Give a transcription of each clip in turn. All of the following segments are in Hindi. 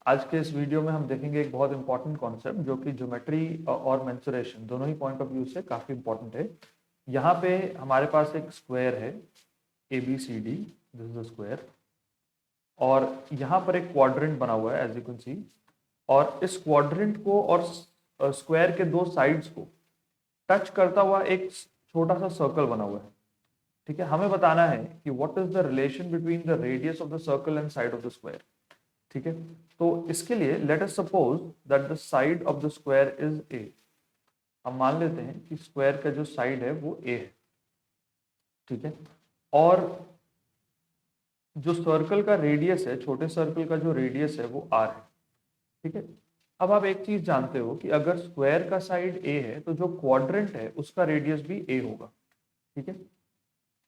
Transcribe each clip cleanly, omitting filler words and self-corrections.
आज के इस वीडियो में हम देखेंगे एक बहुत इंपॉर्टेंट कॉन्सेप्ट जो कि ज्योमेट्री और मेंसुरेशन दोनों ही पॉइंट ऑफ व्यू से काफी इंपॉर्टेंट है। यहाँ पे हमारे पास एक स्क्वायर है ABCD, this is the square, और यहाँ पर एक क्वाड्रेंट बना हुआ है एज यू कैन सी, और इस क्वाड्रेंट को और स्क्वायर के दो साइड्स को टच करता हुआ एक छोटा सा सर्कल बना हुआ है। ठीक है, हमें बताना है कि what is the relation between the radius of the circle and side of the square. ठीक है, तो इसके लिए let us suppose that the side of the square is a. हम मान लेते हैं कि स्क्वायर का जो साइड है वो ए है। ठीक है, और जो सर्कल का रेडियस है, छोटे सर्कल का जो रेडियस है वो आर है। ठीक है, अब आप एक चीज जानते हो कि अगर स्क्वायर का साइड ए है तो जो क्वाड्रेंट है उसका रेडियस भी ए होगा। ठीक है,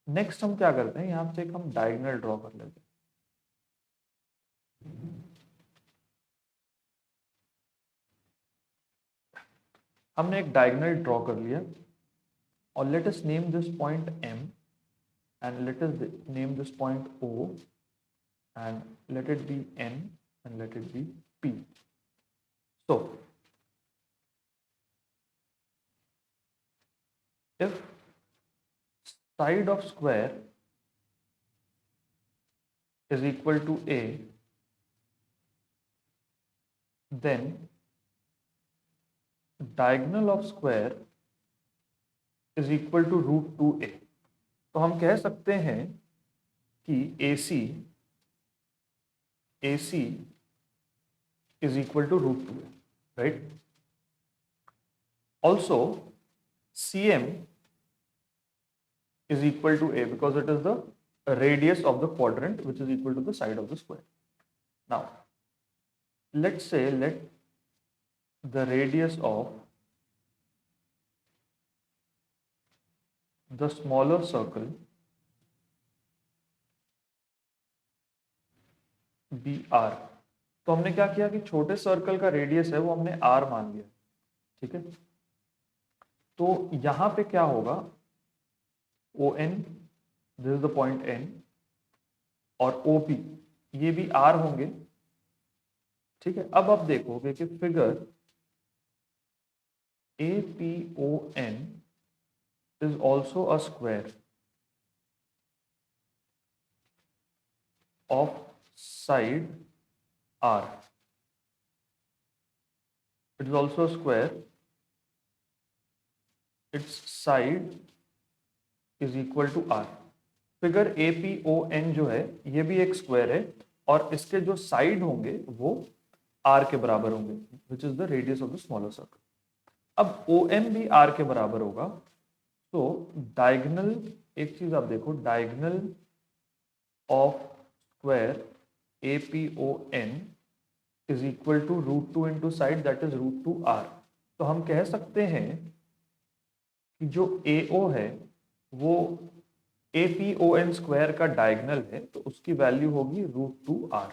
नेक्स्ट हम क्या करते हैं, यहां से एक हम डायगोनल ड्रॉ कर लेते हैं। हमने एक डायगोनल ड्रॉ कर लिया और let us name this point M and let us name this point O and let it be N and let it be P. So if side of square is equal to A, then diagonal of square is equal to root 2A. तो हम कह सकते हैं कि AC is equal to root 2A, right? Also CM is equal to A because it is the radius of the quadrant which is equal to the side of the square. Now let's say let the radius of the smaller circle be R. तो हमने क्या किया कि छोटे सर्कल का रेडियस है वो हमने R मान लिया। ठीक है, तो यहां पे क्या होगा, ON, this is the point N, और OP ये भी R होंगे। ठीक है, अब आप देखोगे कि figure APON is also a square of side R. It is also a square. Its side is equal to R. Figure APON जो है ये भी एक स्क्वायर है और इसके जो साइड होंगे वो R के बराबर होंगे, which is the radius of the smaller circle. अब OM भी R के बराबर होगा, तो डायगोनल, एक चीज आप देखो, diagonal of square APON is equal to root 2 into side, that is root 2R। तो हम कह सकते हैं कि जो AO है वो APON स्क्वायर का डायगोनल है, तो उसकी वैल्यू होगी रूट 2R।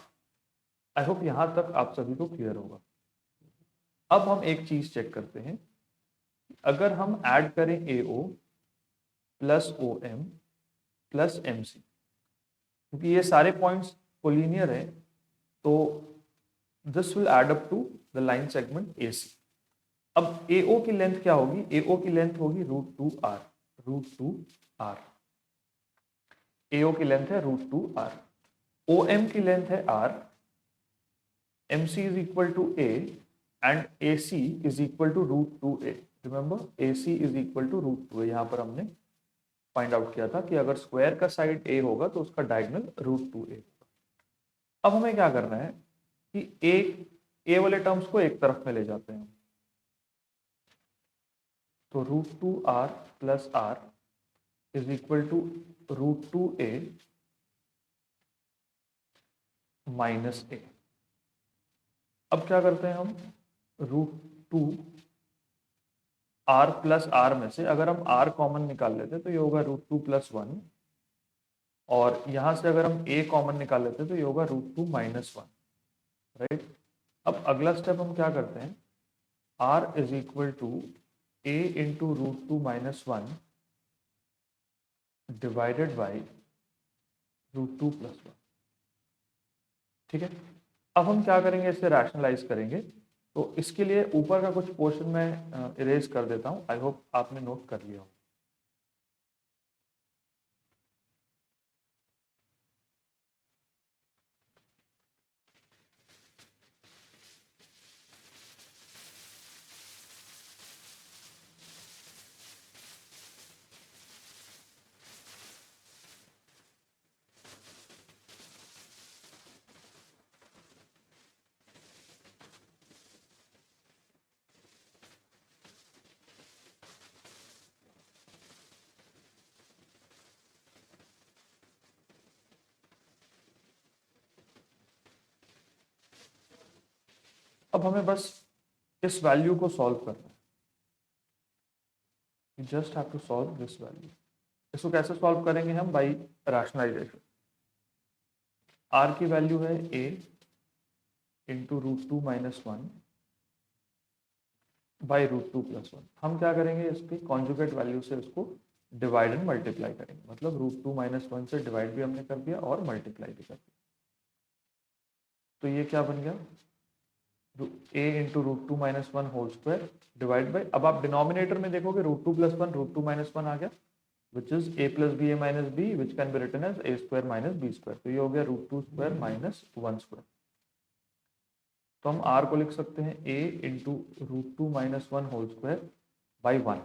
आई होप यहां तक आप सभी को क्लियर होगा। अब हम एक चीज चेक करते हैं, अगर हम ऐड करें AO plus OM plus MC, क्योंकि ये सारे पॉइंट्स कोलिनियर है, तो this will add up to the line segment AC। अब AO की लेंथ क्या होगी, AO की लेंथ होगी root 2R, root 2R। AO की लेंथ है रूट 2R, OM की लेंथ है R, MC is equal to A and AC is equal to root 2A. Remember AC is equal to root 2A, यहाँ पर हमने फाइंड आउट किया था कि अगर स्क्वायर का साइड A होगा तो उसका डायगोनल रूट 2A। अब हमें क्या करना है कि A वाले टर्म्स को एक तरफ में ले जाते हैं, तो root 2R plus R is equal to root 2A minus A। अब क्या करते हैं हम, रूट 2R प्लस R में से अगर हम R कॉमन निकाल लेते तो ये होगा रूट 2 प्लस 1, और यहां से अगर हम A कॉमन निकाल लेते तो ये होगा रूट 2 माइनस 1, राइट। अब अगला स्टेप हम क्या करते हैं, R is equal to A into root 2 minus 1 divided by root 2 plus 1। ठीक है, अब हम क्या करेंगे, इसे रैशनलाइज करेंगे। तो इसके लिए ऊपर का कुछ पोर्शन मैं इरेज कर देता हूं, आई होप आपने नोट कर लिया हो। अब हमें बस इस वैल्यू को सॉल्व करना है। You just have to solve this value. इसको कैसे सॉल्व करेंगे हम? By rationalisation. आर की वैल्यू है a इंटू √2 - 1 बाई √2 + 1। हम क्या करेंगे, इसकी कॉन्जुगेट वैल्यू से इसको डिवाइड एंड मल्टीप्लाई करेंगे। मतलब √2 - 1 से डिवाइड भी हमने कर दिया और मल्टीप्लाई भी कर दिया। तो ये क्या बन गया, a into √2 - 1 whole square divide by, अब आप डिनोमिनेटर में देखोगे √2 + 1 √2 - 1 आ गया, which is a plus b a minus b, which can be written as a square minus b square। तो ये हो गया √2 स्क्वायर माइनस 1 स्क्वायर। तो हम r को लिख सकते हैं a into √2 - 1 whole square by 1।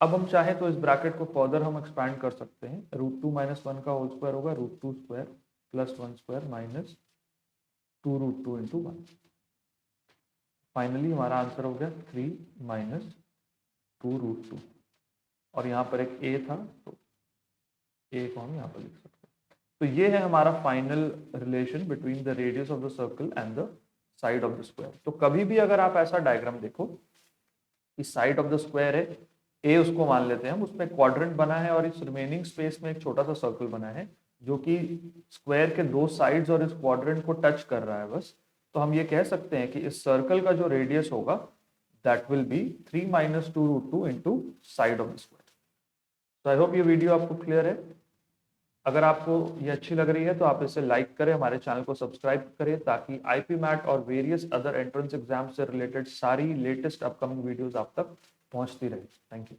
अब हम चाहें तो इस ब्रैकेट को फर्दर हम एक्सपैंड कर सकते हैं। √2 - 1 का होल स्क्वायर होगा √2 square plus 1 square minus 2 √2 into 1। Finally हमारा आंसर हो गया 3 माइनस 2 √2। और यहाँ पर एक a था, तो a को हम यहाँ पर लिख सकते हैं। तो ये है हमारा final relation between the radius of the circle and the side of the square. तो कभी भी अगर आप ऐसा डायग्राम देखो कि साइड ऑफ द स्क्वायर है a, उसको मान लेते हैं हम, उसमें क्वाड्रेंट बना है और इस रिमेनिंग स्पेस में एक छोटा सा सर्कल बना है जो कि स्क्वायर के दो साइड्स और इस क्वाड्रेंट को टच कर रहा है बस। तो हम ये कह सकते हैं कि इस सर्कल का जो रेडियस होगा that will be 3 minus 2 √2 into side of the square. तो आई होप ये वीडियो आपको क्लियर है। अगर आपको ये अच्छी लग रही है तो आप इसे लाइक करें, हमारे चैनल को सब्सक्राइब करें, ताकि आईपी मैट और वेरियस अदर एंट्रेंस एग्जाम से रिलेटेड सारी लेटेस्ट अपकमिंग वीडियोस आप तक पहुंचती रहे। Thank you.